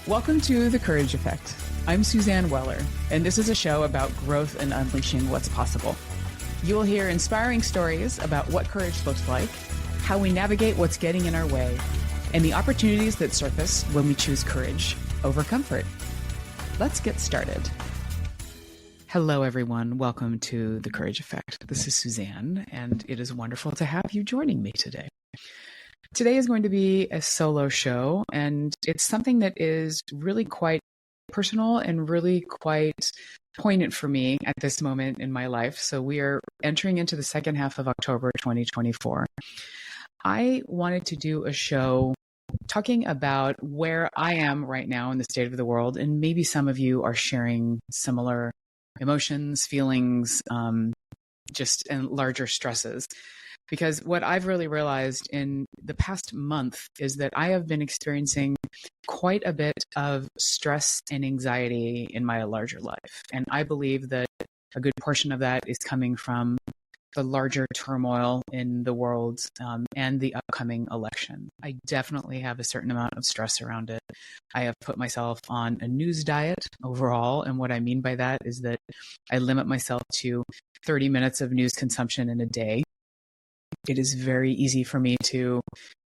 Welcome to The Courage Effect. I'm Suzanne Weller, and this is a show about growth and unleashing what's possible. You will hear inspiring stories about what courage looks like, how we navigate what's getting in our way, and the opportunities that surface when we choose courage over comfort. Let's get started. Hello, everyone. Welcome to The Courage Effect. This is Suzanne, and it is wonderful to have you joining me today. Today is going to be a solo show, and it's something that is really quite personal and really quite poignant for me at this moment in my life. So we are entering into the second half of October 2024. I wanted to do a show talking about where I am right now in the state of the world, and maybe some of you are sharing similar emotions, feelings, and larger stresses. Because what I've really realized in the past month is that I have been experiencing quite a bit of stress and anxiety in my larger life. And I believe that a good portion of that is coming from the larger turmoil in the world and the upcoming election. I definitely have a certain amount of stress around it. I have put myself on a news diet overall. And what I mean by that is that I limit myself to 30 minutes of news consumption in a day. It is very easy for me to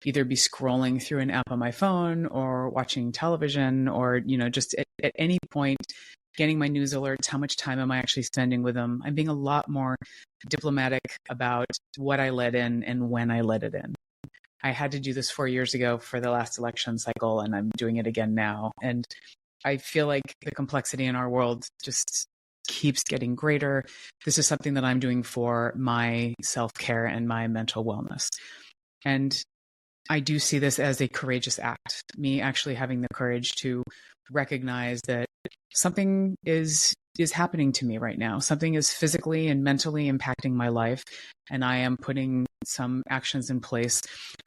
either be scrolling through an app on my phone or watching television or, just at any point getting my news alerts. How much time am I actually spending with them? I'm being a lot more diplomatic about what I let in and when I let it in. I had to do this 4 years ago for the last election cycle, and I'm doing it again now. And I feel like the complexity in our world just keeps getting greater. This is something that I'm doing for my self-care and my mental wellness. And I do see this as a courageous act, me actually having the courage to recognize that something is happening to me right now. Something is physically and mentally impacting my life, and I am putting some actions in place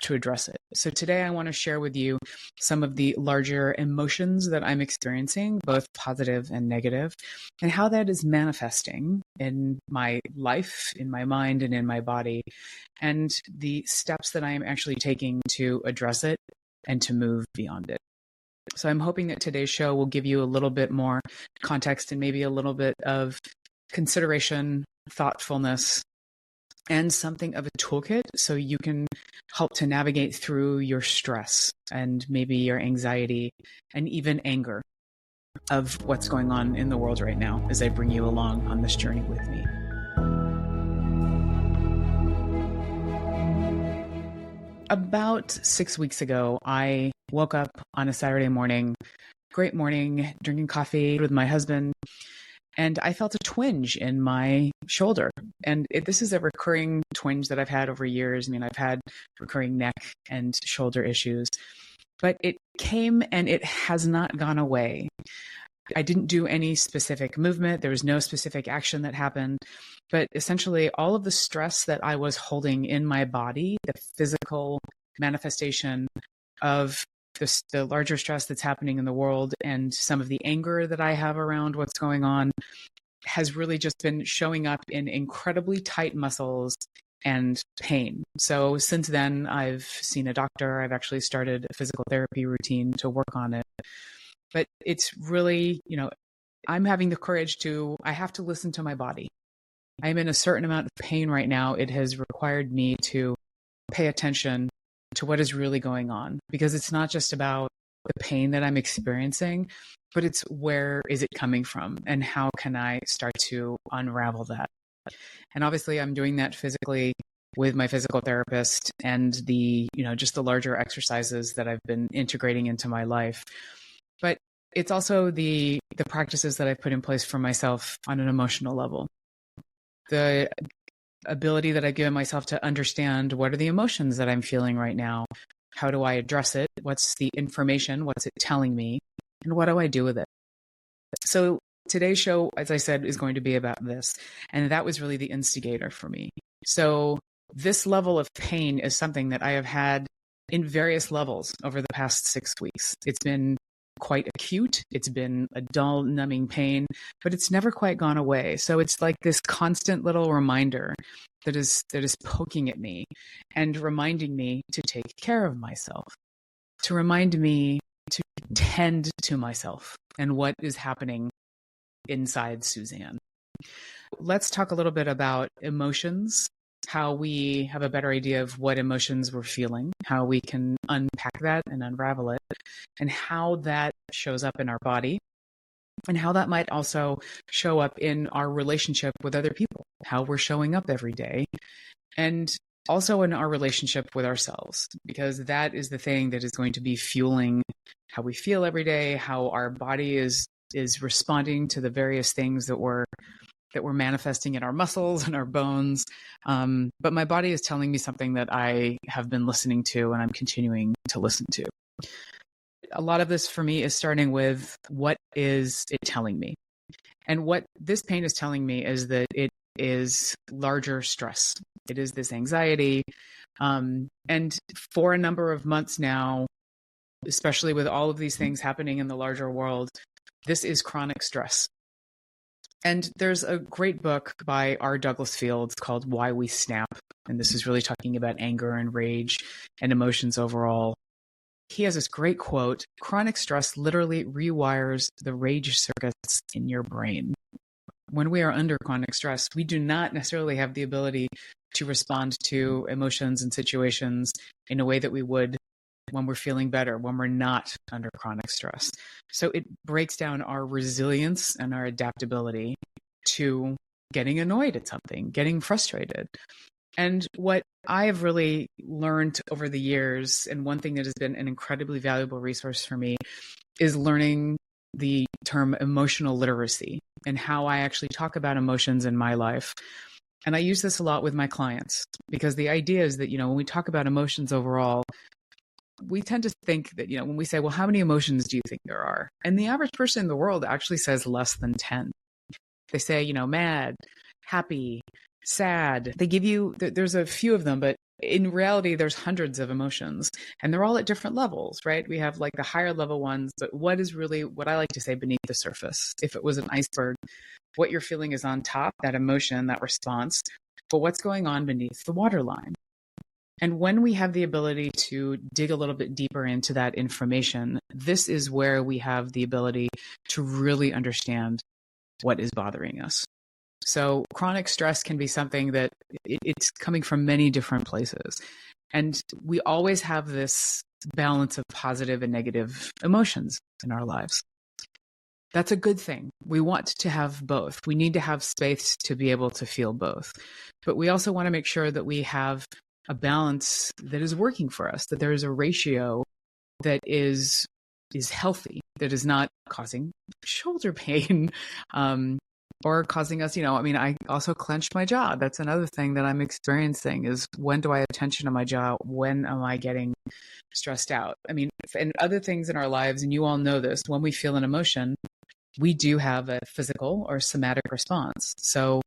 to address it. So today I want to share with you some of the larger emotions that I'm experiencing, both positive and negative, and how that is manifesting in my life, in my mind, and in my body, and the steps that I am actually taking to address it and to move beyond it. So I'm hoping that today's show will give you a little bit more context and maybe a little bit of consideration, thoughtfulness, and something of a toolkit so you can help to navigate through your stress and maybe your anxiety and even anger of what's going on in the world right now as I bring you along on this journey with me. About 6 weeks ago, I woke up on a Saturday morning, great morning, drinking coffee with my husband, and I felt a twinge in my shoulder. And this is a recurring twinge that I've had over years. I mean, I've had recurring neck and shoulder issues, but it came and it has not gone away. I didn't do any specific movement. There was no specific action that happened. But essentially, all of the stress that I was holding in my body, the physical manifestation of the larger stress that's happening in the world and some of the anger that I have around what's going on, has really just been showing up in incredibly tight muscles and pain. So since then, I've seen a doctor. I've actually started a physical therapy routine to work on it. But it's really, I'm having the courage I have to listen to my body. I'm in a certain amount of pain right now. It has required me to pay attention to what is really going on, because it's not just about the pain that I'm experiencing, but it's where is it coming from and how can I start to unravel that? And obviously I'm doing that physically with my physical therapist and just the larger exercises that I've been integrating into my life. But it's also the practices that I've put in place for myself on an emotional level. The ability that I've given myself to understand what are the emotions that I'm feeling right now. How do I address it? What's the information? What's it telling me? And what do I do with it? So today's show, as I said, is going to be about this. And that was really the instigator for me. So this level of pain is something that I have had in various levels over the past 6 weeks. It's been quite acute. It's been a dull, numbing pain, but it's never quite gone away. So it's like this constant little reminder that is poking at me and reminding me to take care of myself, to remind me to tend to myself and what is happening inside Suzanne. Let's talk a little bit about emotions, how we have a better idea of what emotions we're feeling, how we can unpack that and unravel it, and how that shows up in our body, and how that might also show up in our relationship with other people, how we're showing up every day, and also in our relationship with ourselves, because that is the thing that is going to be fueling how we feel every day, how our body is responding to the various things that we're manifesting in our muscles and our bones. But my body is telling me something that I have been listening to and I'm continuing to listen to. A lot of this for me is starting with, what is it telling me? And what this pain is telling me is that it is larger stress. It is this anxiety. And for a number of months now, especially with all of these things happening in the larger world, this is chronic stress. And there's a great book by R. Douglas Fields called Why We Snap. And this is really talking about anger and rage and emotions overall. He has this great quote: chronic stress literally rewires the rage circuits in your brain. When we are under chronic stress, we do not necessarily have the ability to respond to emotions and situations in a way that we would when we're feeling better, when we're not under chronic stress. So it breaks down our resilience and our adaptability to getting annoyed at something, getting frustrated. And what I have really learned over the years, and one thing that has been an incredibly valuable resource for me, is learning the term emotional literacy and how I actually talk about emotions in my life. And I use this a lot with my clients, because the idea is that, when we talk about emotions overall, we tend to think that, when we say, well, how many emotions do you think there are? And the average person in the world actually says less than 10. They say, mad, happy, sad. They give you, there's a few of them, but in reality, there's hundreds of emotions, and they're all at different levels, right? We have like the higher level ones, but what is really, what I like to say, beneath the surface? If it was an iceberg, what you're feeling is on top, that emotion, that response, but what's going on beneath the waterline? And when we have the ability to dig a little bit deeper into that information, this is where we have the ability to really understand what is bothering us. So chronic stress can be something that it's coming from many different places. And we always have this balance of positive and negative emotions in our lives. That's a good thing. We want to have both. We need to have space to be able to feel both. But we also want to make sure that we have a balance that is working for us, that there is a ratio that is healthy, that is not causing shoulder pain, or causing us, I also clenched my jaw. That's another thing that I'm experiencing, is when do I have tension on my jaw? When am I getting stressed out? And other things in our lives, and you all know this, when we feel an emotion, we do have a physical or somatic response. So,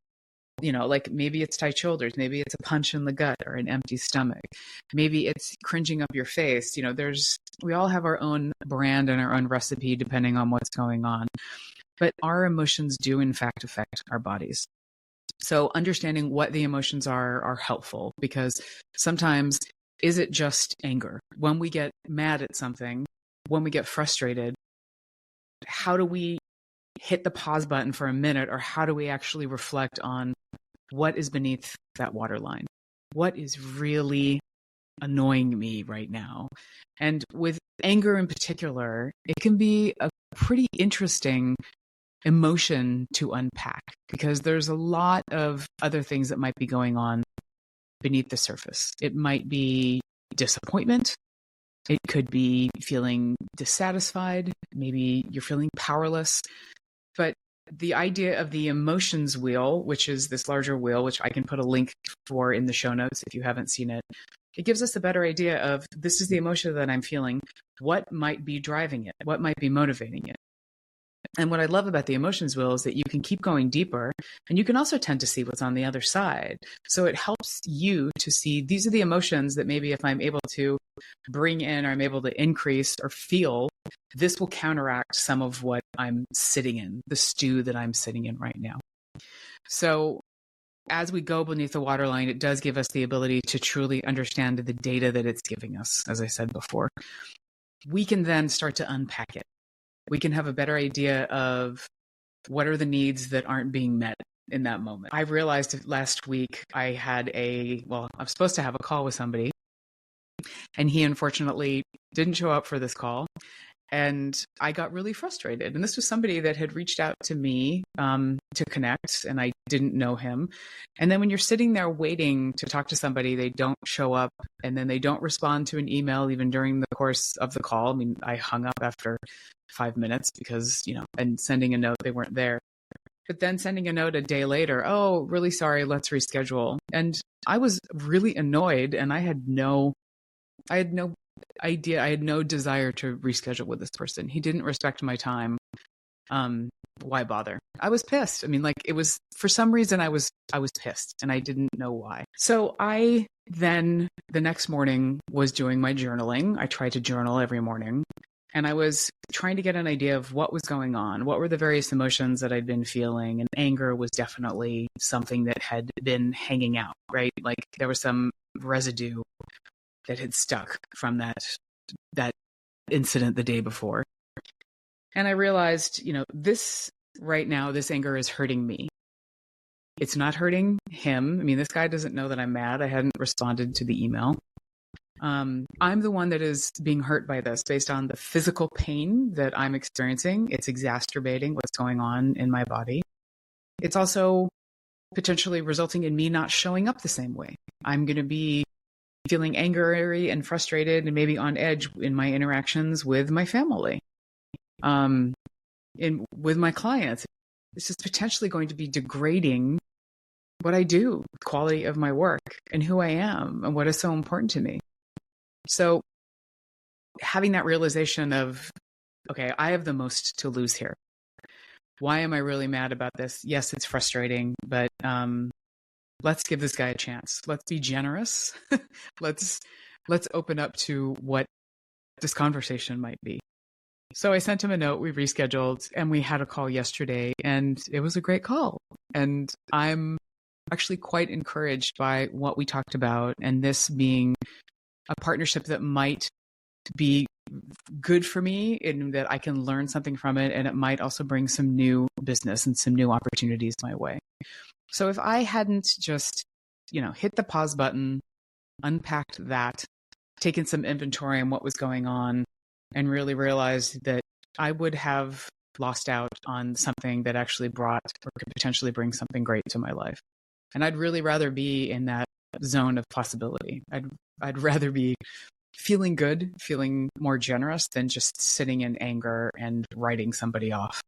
like maybe it's tight shoulders, maybe it's a punch in the gut or an empty stomach. Maybe it's cringing up your face. We all have our own brand and our own recipe depending on what's going on. But our emotions do, in fact, affect our bodies. So understanding what the emotions are helpful, because sometimes, is it just anger? When we get mad at something, when we get frustrated, how do we hit the pause button for a minute, or how do we actually reflect on what is beneath that waterline? What is really annoying me right now? And with anger in particular, it can be a pretty interesting emotion to unpack, because there's a lot of other things that might be going on beneath the surface. It might be disappointment. It could be feeling dissatisfied. Maybe you're feeling powerless. But the idea of the emotions wheel, which is this larger wheel, which I can put a link for in the show notes if you haven't seen it, it gives us a better idea of, this is the emotion that I'm feeling. What might be driving it? What might be motivating it? And what I love about the emotions wheel is that you can keep going deeper, and you can also tend to see what's on the other side. So it helps you to see, these are the emotions that maybe if I'm able to bring in, or I'm able to increase or feel, this will counteract some of what I'm sitting in, the stew that I'm sitting in right now. So as we go beneath the waterline, it does give us the ability to truly understand the data that it's giving us, as I said before. we can then start to unpack it. We can have a better idea of what are the needs that aren't being met in that moment. I realized last week I had I'm supposed to have a call with somebody, and he unfortunately didn't show up for this call. And I got really frustrated. And this was somebody that had reached out to me to connect, and I didn't know him. And then when you're sitting there waiting to talk to somebody, they don't show up, and then they don't respond to an email even during the course of the call. I mean, I hung up after 5 minutes because, and sending a note, they weren't there. But then sending a note a day later, oh, really sorry, let's reschedule. And I was really annoyed, and I had no idea. I had no desire to reschedule with this person. He didn't respect my time. Why bother? I was pissed. I mean, it was, for some reason I was pissed, and I didn't know why. So I then the next morning was doing my journaling. I try to journal every morning, and I was trying to get an idea of what was going on. What were the various emotions that I'd been feeling? And anger was definitely something that had been hanging out, right? Like there was some residue that had stuck from that incident the day before. And I realized, this right now, this anger is hurting me. It's not hurting him. I mean, this guy doesn't know that I'm mad. I hadn't responded to the email. I'm the one that is being hurt by this based on the physical pain that I'm experiencing. It's exacerbating what's going on in my body. It's also potentially resulting in me not showing up the same way. I'm going to be feeling angry and frustrated and maybe on edge in my interactions with my family, with my clients. This is potentially going to be degrading what I do, the quality of my work, and who I am, and what is so important to me. So having that realization of, okay, I have the most to lose here. Why am I really mad about this? Yes, it's frustrating, but let's give this guy a chance. Let's be generous. Let's open up to what this conversation might be. So I sent him a note, we rescheduled, and we had a call yesterday, and it was a great call. And I'm actually quite encouraged by what we talked about, and this being a partnership that might be good for me in that I can learn something from it, and it might also bring some new business and some new opportunities my way. So if I hadn't just, hit the pause button, unpacked that, taken some inventory on what was going on, and really realized that I would have lost out on something that actually brought or could potentially bring something great to my life. And I'd really rather be in that zone of possibility. I'd rather be feeling good, feeling more generous than just sitting in anger and writing somebody off.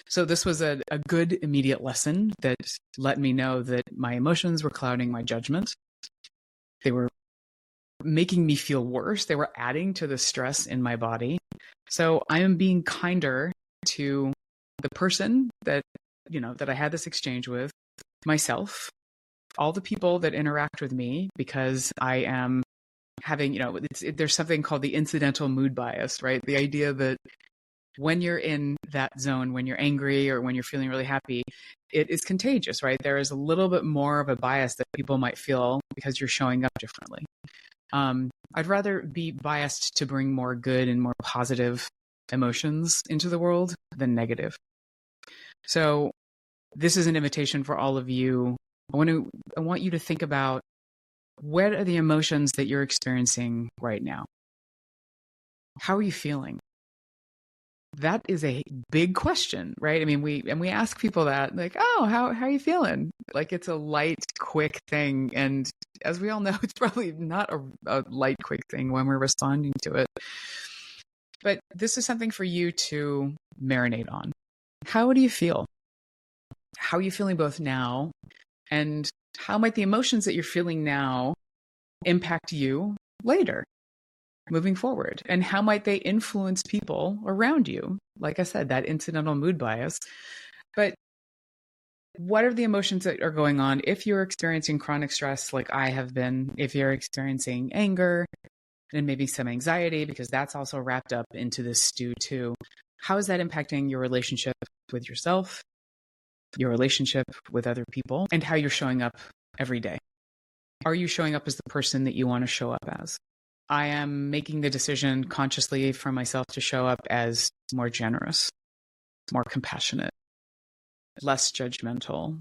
So this was a good immediate lesson that let me know that my emotions were clouding my judgment. They were making me feel worse. They were adding to the stress in my body. So I am being kinder to the person that I had this exchange with, myself, all the people that interact with me, because I am having, there's something called the incidental mood bias, right? The idea that when you're in that zone, when you're angry or when you're feeling really happy, it is contagious, right? There is a little bit more of a bias that people might feel because you're showing up differently. I'd rather be biased to bring more good and more positive emotions into the world than negative. So this is an invitation for all of you. I want you to think about, what are the emotions that you're experiencing right now? How are you feeling? That is a big question, right? I mean, we ask people that, like, oh, how are you feeling? Like it's a light, quick thing. And as we all know, it's probably not a light, quick thing when we're responding to it. But this is something for you to marinate on. How do you feel? How are you feeling both now? And how might the emotions that you're feeling now impact you later, moving forward? And how might they influence people around you? Like I said, that incidental mood bias. But what are the emotions that are going on? If you're experiencing chronic stress like I have been, if you're experiencing anger and maybe some anxiety, because that's also wrapped up into this stew too, how is that impacting your relationship with yourself, your relationship with other people, and how you're showing up every day? Are you showing up as the person that you want to show up as? I am making the decision consciously for myself to show up as more generous, more compassionate, less judgmental.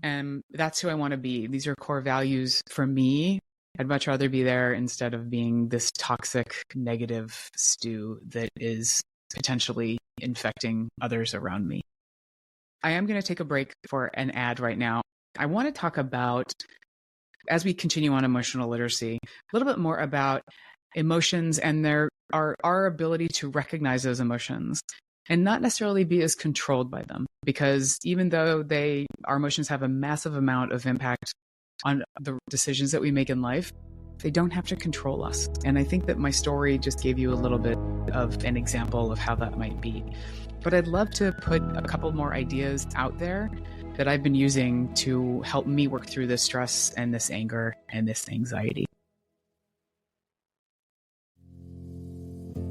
And that's who I want to be. These are core values for me. I'd much rather be there instead of being this toxic, negative stew that is potentially infecting others around me. I am going to take a break for an ad right now. I want to talk about, as we continue on emotional literacy, a little bit more about emotions and our ability to recognize those emotions and not necessarily be as controlled by them. Because even though our emotions have a massive amount of impact on the decisions that we make in life, they don't have to control us. And I think that my story just gave you a little bit of an example of how that might be. But I'd love to put a couple more ideas out there that I've been using to help me work through this stress and this anger and this anxiety.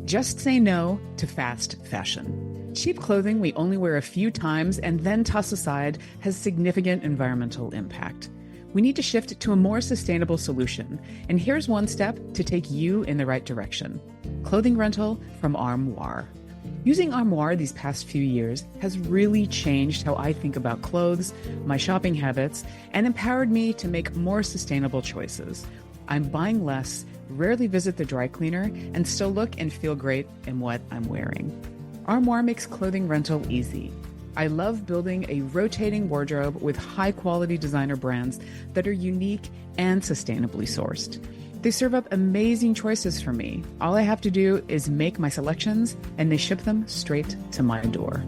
Just say no to fast fashion. Cheap clothing we only wear a few times and then toss aside has significant environmental impact. We need to shift to a more sustainable solution, and here's one step to take you in the right direction. Clothing rental from Armoire. Using Armoire these past few years has really changed how I think about clothes, my shopping habits, and empowered me to make more sustainable choices. I'm buying less, rarely visit the dry cleaner, and still look and feel great in what I'm wearing. Armoire makes clothing rental easy. I love building a rotating wardrobe with high-quality designer brands that are unique and sustainably sourced. They serve up amazing choices for me. All I have to do is make my selections, and they ship them straight to my door.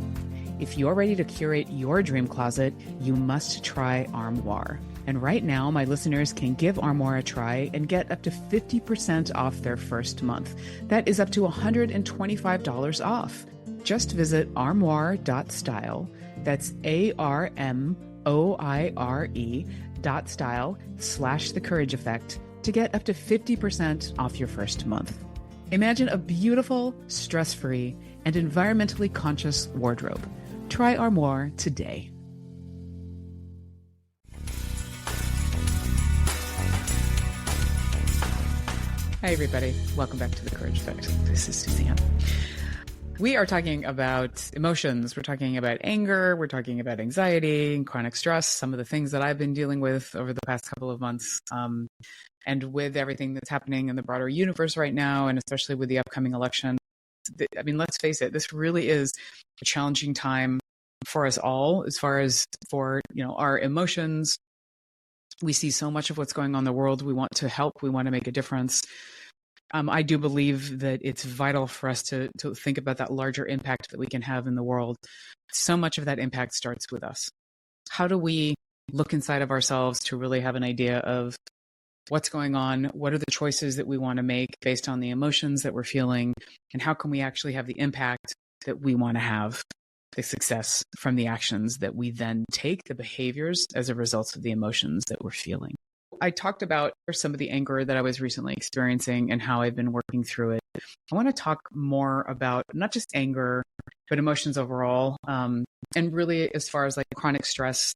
If you're ready to curate your dream closet, you must try Armoire. And right now, my listeners can give Armoire a try and get up to 50% off their first month. That is up to $125 off. Just visit armoire.style. That's ARMOIRE.style/The Courage Effect to get up to 50% off your first month. Imagine a beautiful, stress-free, and environmentally conscious wardrobe. Try Armoire today. Hi, everybody. Welcome back to The Courage Effect. This is Suzanne. We are talking about emotions. We're talking about anger. We're talking about anxiety and chronic stress, some of the things that I've been dealing with over the past couple of months. And with everything that's happening in the broader universe right now, and especially with the upcoming election, I mean, let's face it, this really is a challenging time for us all, as far as for, our emotions. We see so much of what's going on in the world. We want to help. We want to make a difference. I do believe that it's vital for us to think about that larger impact that we can have in the world. So much of that impact starts with us. How do we look inside of ourselves to really have an idea of what's going on? What are the choices that we want to make based on the emotions that we're feeling? And how can we actually have the impact that we want to have, the success from the actions that we then take, the behaviors as a result of the emotions that we're feeling? I talked about some of the anger that I was recently experiencing and how I've been working through it. I want to talk more about not just anger, but emotions overall. And really as far as like chronic stress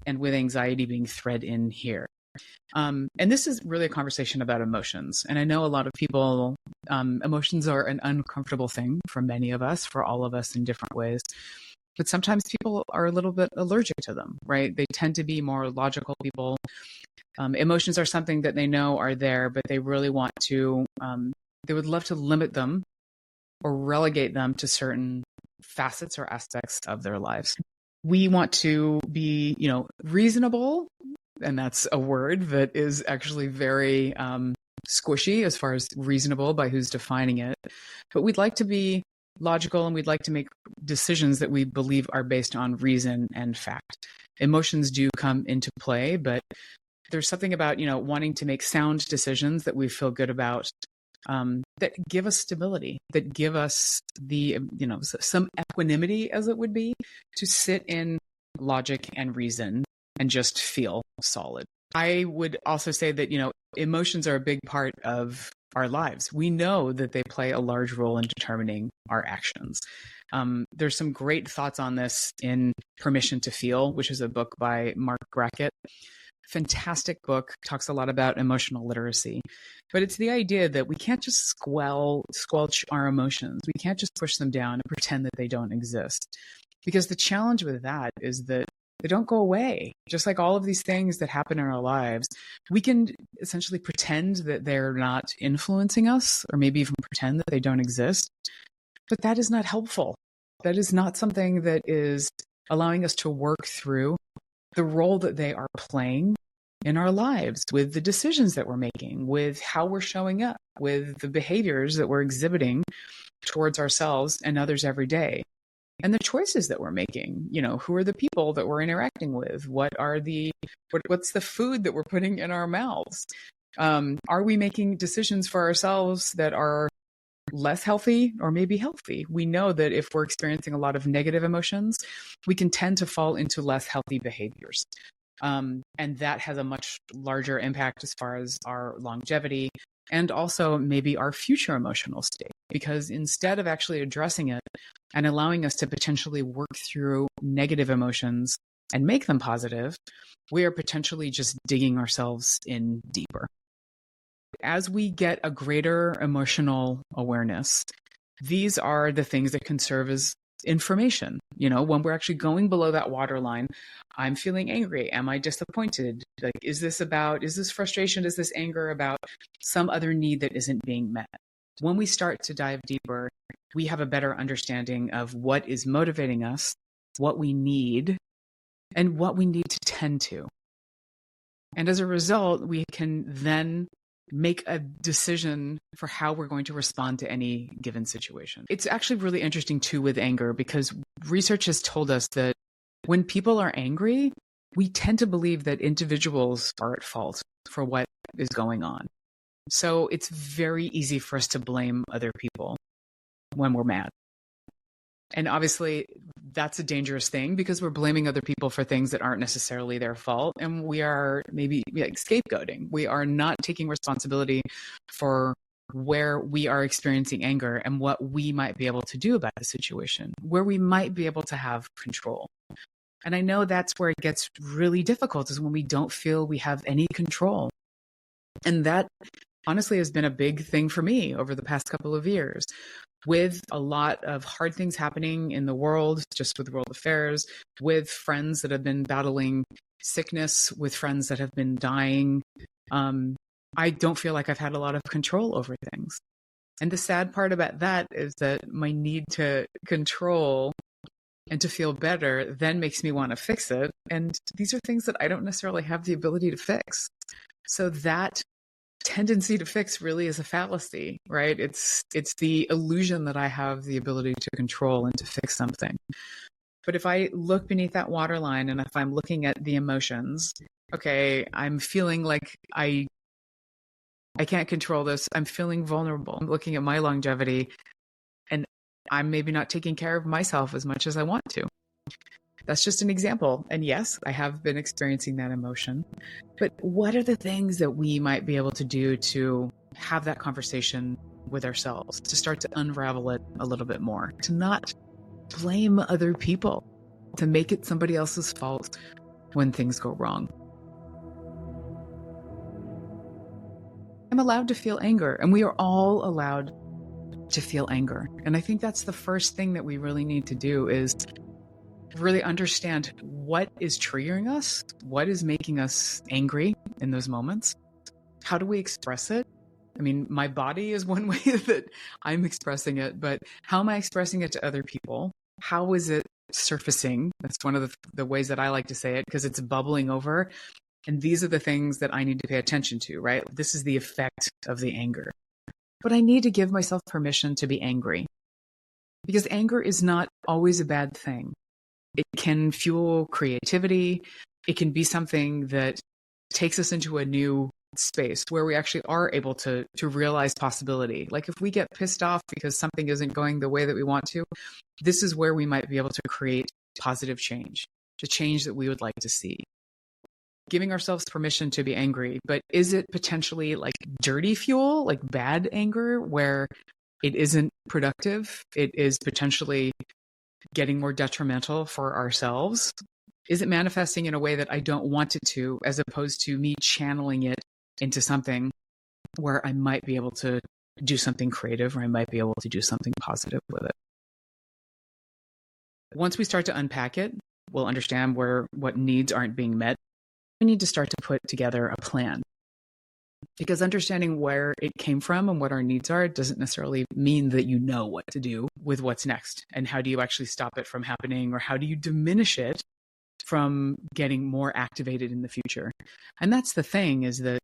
and with anxiety being thread in here. And this is really a conversation about emotions. And I know a lot of people, emotions are an uncomfortable thing for many of us, for all of us in different ways. But sometimes people are a little bit allergic to them, right? They tend to be more logical people. Emotions are something that they know are there, but they really want to, they would love to limit them or relegate them to certain facets or aspects of their lives. We want to be, reasonable. And that's a word that is actually very squishy as far as reasonable by who's defining it. But we'd like to be logical, and we'd like to make decisions that we believe are based on reason and fact. Emotions do come into play, but there's something about, wanting to make sound decisions that we feel good about, that give us stability, that give us the, some equanimity, as it would be, to sit in logic and reason and just feel solid. I would also say that, emotions are a big part of our lives. We know that they play a large role in determining our actions. There's some great thoughts on this in Permission to Feel, which is a book by Mark Brackett. fantastic book, talks a lot about emotional literacy. But it's the idea that we can't just squelch our emotions. We can't just push them down and pretend that they don't exist. Because the challenge with that is that they don't go away. Just like all of these things that happen in our lives, we can essentially pretend that they're not influencing us, or maybe even pretend that they don't exist. But that is not helpful. That is not something that is allowing us to work through the role that they are playing in our lives, with the decisions that we're making, with how we're showing up, with the behaviors that we're exhibiting towards ourselves and others every day. And the choices that we're making, who are the people that we're interacting with? What's the food that we're putting in our mouths? Are we making decisions for ourselves that are less healthy or maybe healthy? We know that if we're experiencing a lot of negative emotions, we can tend to fall into less healthy behaviors. And that has a much larger impact as far as our longevity and also maybe our future emotional state. Because instead of actually addressing it and allowing us to potentially work through negative emotions and make them positive, we are potentially just digging ourselves in deeper. As we get a greater emotional awareness, these are the things that can serve as information. When we're actually going below that waterline, I'm feeling angry. Am I disappointed? Like, is this frustration? Is this anger about some other need that isn't being met? When we start to dive deeper, we have a better understanding of what is motivating us, what we need, and what we need to tend to. And as a result, we can then make a decision for how we're going to respond to any given situation. It's actually really interesting too with anger, because research has told us that when people are angry, we tend to believe that individuals are at fault for what is going on. So it's very easy for us to blame other people when we're mad. And obviously, that's a dangerous thing, because we're blaming other people for things that aren't necessarily their fault. And we are maybe scapegoating. We are not taking responsibility for where we are experiencing anger and what we might be able to do about the situation, where we might be able to have control. And I know that's where it gets really difficult, is when we don't feel we have any control. And that honestly has been a big thing for me over the past couple of years. With a lot of hard things happening in the world, just with world affairs, with friends that have been battling sickness, with friends that have been dying, I don't feel like I've had a lot of control over things. And the sad part about that is that my need to control and to feel better then makes me want to fix it. And these are things that I don't necessarily have the ability to fix. So that tendency to fix really is a fallacy, right? It's the illusion that I have the ability to control and to fix something. But if I look beneath that waterline, and if I'm looking at the emotions, okay, I'm feeling like I can't control this. I'm feeling vulnerable. I'm looking at my longevity, and I'm maybe not taking care of myself as much as I want to. That's just an example. And yes, I have been experiencing that emotion. But what are the things that we might be able to do to have that conversation with ourselves, to start to unravel it a little bit more, to not blame other people, to make it somebody else's fault when things go wrong? I'm allowed to feel anger, and we are all allowed to feel anger. And I think that's the first thing that we really need to do, is really understand what is triggering us, what is making us angry in those moments. How do we express it? I mean, my body is one way that I'm expressing it, but how am I expressing it to other people? How is it surfacing? That's one of the ways that I like to say it, because it's bubbling over. And these are the things that I need to pay attention to, right? This is the effect of the anger. But I need to give myself permission to be angry, because anger is not always a bad thing. It can fuel creativity. It can be something that takes us into a new space where we actually are able to realize possibility. Like if we get pissed off because something isn't going the way that we want to, this is where we might be able to create positive change, the change that we would like to see. Giving ourselves permission to be angry, but is it potentially like dirty fuel, like bad anger, where it isn't productive? It is potentially getting more detrimental for ourselves. Is it manifesting in a way that I don't want it to, as opposed to me channeling it into something where I might be able to do something creative, or I might be able to do something positive with it? Once we start to unpack it, we'll understand what needs aren't being met. We need to start to put together a plan, because understanding where it came from and what our needs are doesn't necessarily mean that you know what to do with what's next. And how do you actually stop it from happening, or how do you diminish it from getting more activated in the future? And that's the thing, is that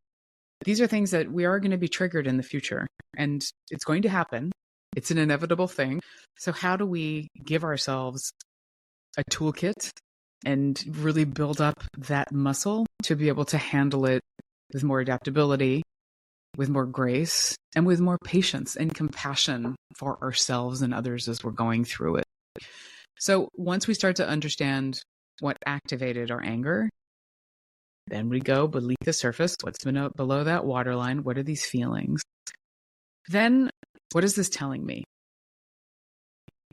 these are things that we are going to be triggered in the future, and it's going to happen. It's an inevitable thing. So how do we give ourselves a toolkit and really build up that muscle to be able to handle it with more adaptability, with more grace, and with more patience and compassion for ourselves and others as we're going through it? So once we start to understand what activated our anger, then we go beneath the surface. What's below that waterline? What are these feelings? Then what is this telling me?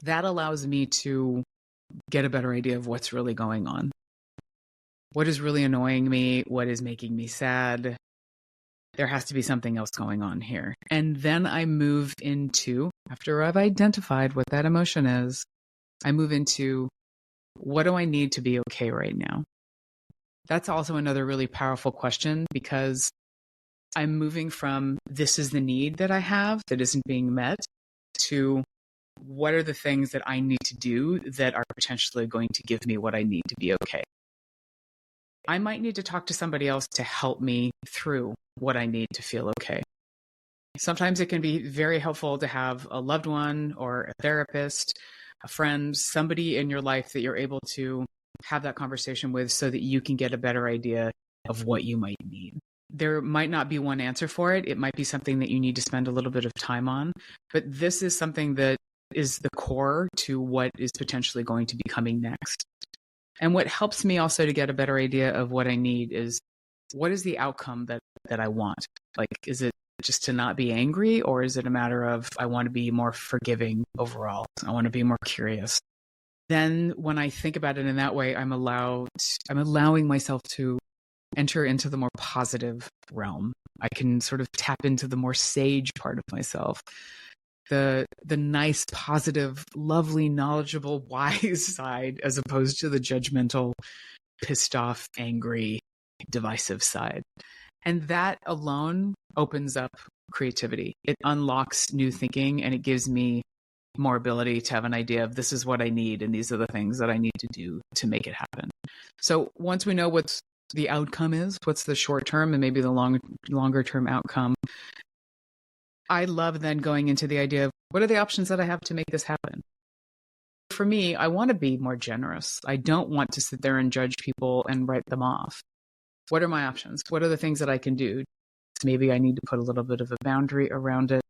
That allows me to get a better idea of what's really going on. What is really annoying me? What is making me sad? There has to be something else going on here. And then I move into, after I've identified what that emotion is, I move into, what do I need to be okay right now? That's also another really powerful question, because I'm moving from, this is the need that I have that isn't being met, to, what are the things that I need to do that are potentially going to give me what I need to be okay? I might need to talk to somebody else to help me through what I need to feel okay. Sometimes it can be very helpful to have a loved one or a therapist, a friend, somebody in your life that you're able to have that conversation with, so that you can get a better idea of what you might need. There might not be one answer for it. It might be something that you need to spend a little bit of time on, but this is something that is the core to what is potentially going to be coming next. And what helps me also to get a better idea of what I need is, what is the outcome that I want? Like, is it just to not be angry, or is it a matter of, I want to be more forgiving overall? I want to be more curious. Then when I think about it in that way, I'm allowing myself to enter into the more positive realm. I can sort of tap into the more sage part of myself. The nice, positive, lovely, knowledgeable, wise side, as opposed to the judgmental, pissed off, angry, divisive side. And that alone opens up creativity. It unlocks new thinking, and it gives me more ability to have an idea of, this is what I need, and these are the things that I need to do to make it happen. So once we know what the outcome is, what's the short term and maybe the longer term outcome, I love then going into the idea of, what are the options that I have to make this happen? For me, I want to be more generous. I don't want to sit there and judge people and write them off. What are my options? What are the things that I can do? Maybe I need to put a little bit of a boundary around it.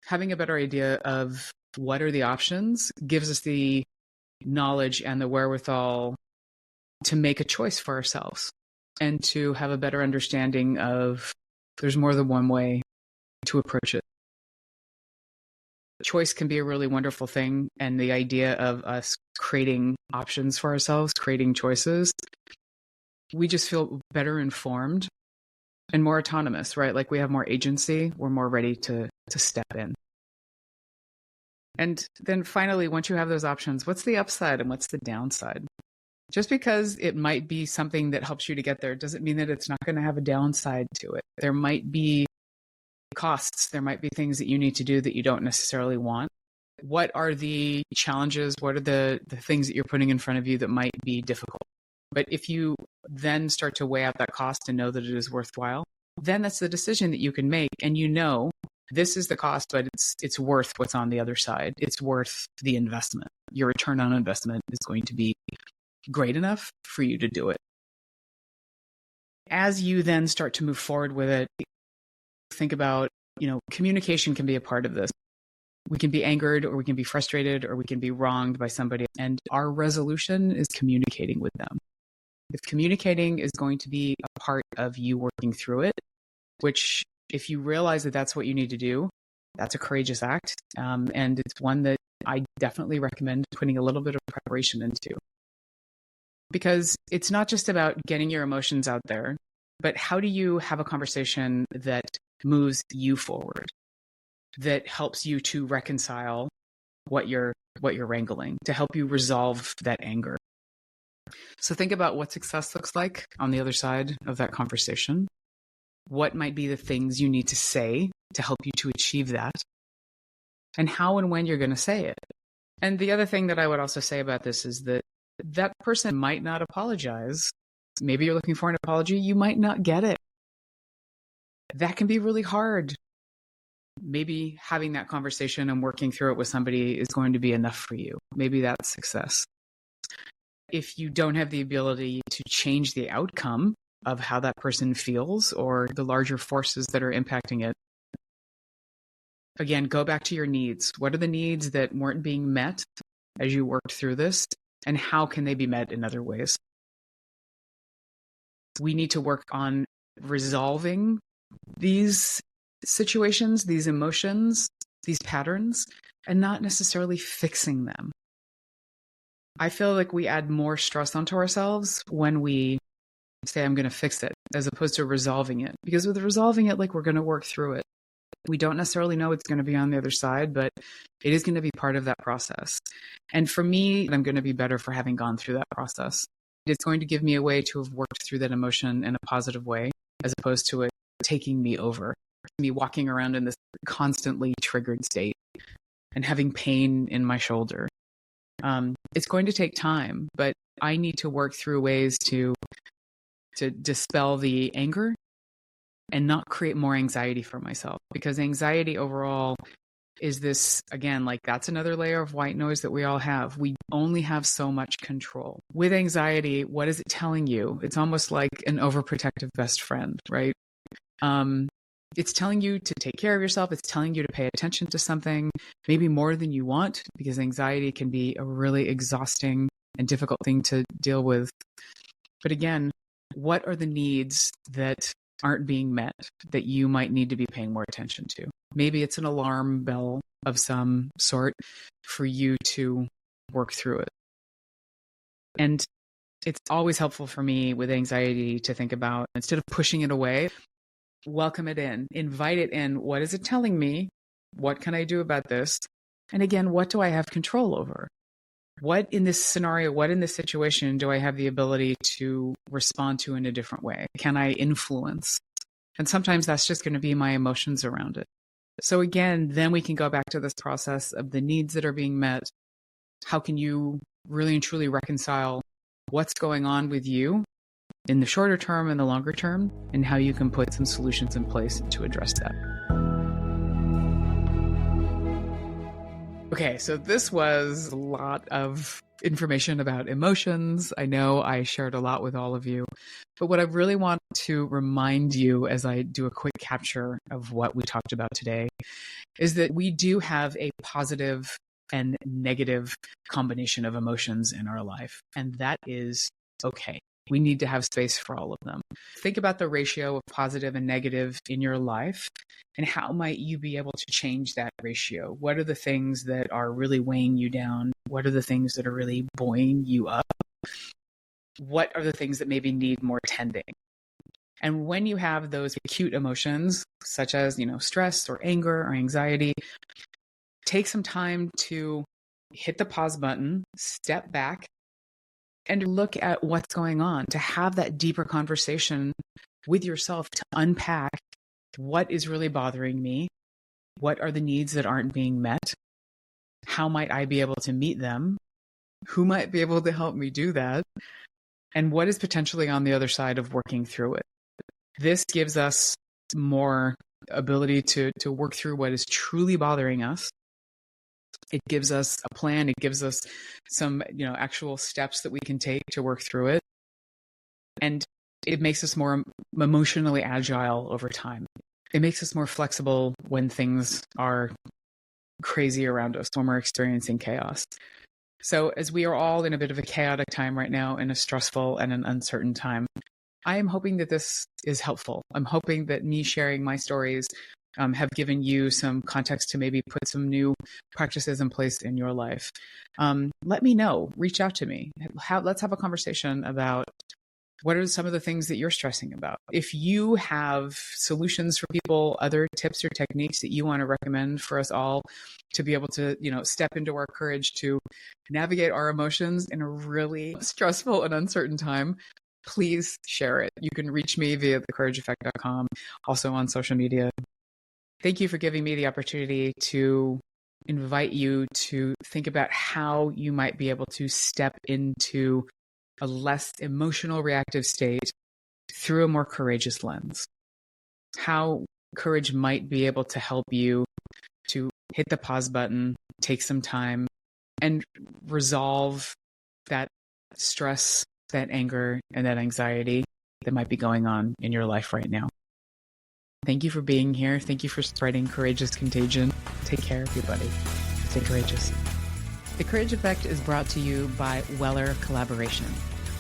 Having a better idea of what are the options gives us the knowledge and the wherewithal to make a choice for ourselves, and to have a better understanding of, there's more than one way to approach it. Choice can be a really wonderful thing, and the idea of us creating options for ourselves, creating choices, we just feel better informed and more autonomous, right? Like, we have more agency, we're more ready to step in. And then finally, once you have those options, what's the upside and what's the downside? Just because it might be something that helps you to get there doesn't mean that it's not going to have a downside to it. There might be costs. There might be things that you need to do that you don't necessarily want. What are the challenges? What are the things that you're putting in front of you that might be difficult? But if you then start to weigh out that cost and know that it is worthwhile, then that's the decision that you can make. And you know, this is the cost, but it's worth what's on the other side. It's worth the investment. Your return on investment is going to be great enough for you to do it. As you then start to move forward with it, think about, communication can be a part of this. We can be angered, or we can be frustrated, or we can be wronged by somebody. And our resolution is communicating with them. If communicating is going to be a part of you working through it, which, if you realize that that's what you need to do, that's a courageous act. And it's one that I definitely recommend putting a little bit of preparation into. because it's not just about getting your emotions out there, but how do you have a conversation that moves you forward, that helps you to reconcile what you're wrangling, to help you resolve that anger. So think about what success looks like on the other side of that conversation. What might be the things you need to say to help you to achieve that, and how and when you're going to say it. And the other thing that I would also say about this is that that person might not apologize. Maybe you're looking for an apology. You might not get it. That can be really hard. Maybe having that conversation and working through it with somebody is going to be enough for you. Maybe that's success. If you don't have the ability to change the outcome of how that person feels or the larger forces that are impacting it, again, go back to your needs. What are the needs that weren't being met as you worked through this? And how can they be met in other ways? We need to work on resolving these situations, these emotions, these patterns, and not necessarily fixing them. I feel like we add more stress onto ourselves when we say, I'm going to fix it, as opposed to resolving it. Because with resolving it, like, we're going to work through it. We don't necessarily know what's going to be on the other side, but it is going to be part of that process. And for me, I'm going to be better for having gone through that process. It's going to give me a way to have worked through that emotion in a positive way, as opposed to it taking me over, me walking around in this constantly triggered state and having pain in my shoulder. It's going to take time, but I need to work through ways to dispel the anger and not create more anxiety for myself, because anxiety overall is this, again, like, that's another layer of white noise that we all have. We only have so much control. With anxiety, what is it telling you? It's almost like an overprotective best friend, right? It's telling you to take care of yourself. It's telling you to pay attention to something, maybe more than you want, because anxiety can be a really exhausting and difficult thing to deal with. But again, what are the needs that aren't being met that you might need to be paying more attention to? Maybe it's an alarm bell of some sort for you to work through it. And it's always helpful for me with anxiety to think about, instead of pushing it away, welcome it in, invite it in. What is it telling me? What can I do about this? And again, what do I have control over? What in this scenario, what in this situation do I have the ability to respond to in a different way? Can I influence? And sometimes that's just going to be my emotions around it. So again, then we can go back to this process of the needs that are being met. How can you really and truly reconcile what's going on with you in the shorter term and the longer term, and how you can put some solutions in place to address that? Okay, so this was a lot of information about emotions. I know I shared a lot with all of you, but what I really want to remind you as I do a quick capture of what we talked about today is that we do have a positive and negative combination of emotions in our life, and that is okay. We need to have space for all of them. Think about the ratio of positive and negative in your life, and how might you be able to change that ratio? What are the things that are really weighing you down? What are the things that are really buoying you up? What are the things that maybe need more tending? And when you have those acute emotions, such as, stress or anger or anxiety, take some time to hit the pause button, step back, and look at what's going on, to have that deeper conversation with yourself, to unpack what is really bothering me, what are the needs that aren't being met, how might I be able to meet them, who might be able to help me do that, and what is potentially on the other side of working through it. This gives us more ability to work through what is truly bothering us. It gives us a plan. It gives us some, actual steps that we can take to work through it. And it makes us more emotionally agile over time. It makes us more flexible when things are crazy around us, when we're experiencing chaos. So as we are all in a bit of a chaotic time right now, in a stressful and an uncertain time, I am hoping that this is helpful. I'm hoping that me sharing my stories have given you some context to maybe put some new practices in place in your life. Let me know. Reach out to me. Let's have a conversation about what are some of the things that you're stressing about. If you have solutions for people, other tips or techniques that you want to recommend for us all to be able to, step into our courage to navigate our emotions in a really stressful and uncertain time, please share it. You can reach me via thecourageeffect.com, also on social media. Thank you for giving me the opportunity to invite you to think about how you might be able to step into a less emotional reactive state through a more courageous lens. How courage might be able to help you to hit the pause button, take some time, and resolve that stress, that anger, and that anxiety that might be going on in your life right now. Thank you for being here. Thank you for spreading courageous contagion. Take care, everybody. Stay courageous. The Courage Effect is brought to you by Weller Collaboration.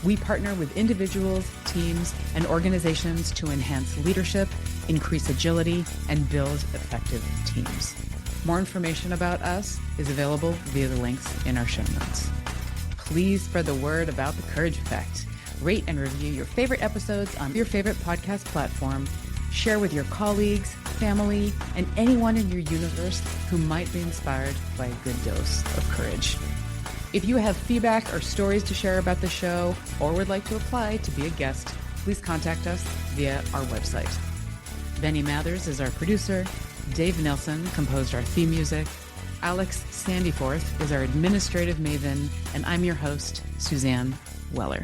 We partner with individuals, teams, and organizations to enhance leadership, increase agility, and build effective teams. More information about us is available via the links in our show notes. Please spread the word about the Courage Effect. Rate and review your favorite episodes on your favorite podcast platform. Share with your colleagues, family, and anyone in your universe who might be inspired by a good dose of courage. If you have feedback or stories to share about the show or would like to apply to be a guest, please contact us via our website. Benny Mathers is our producer. Dave Nelson composed our theme music. Alex Sandyforth is our administrative maven, and I'm your host, Suzanne Weller.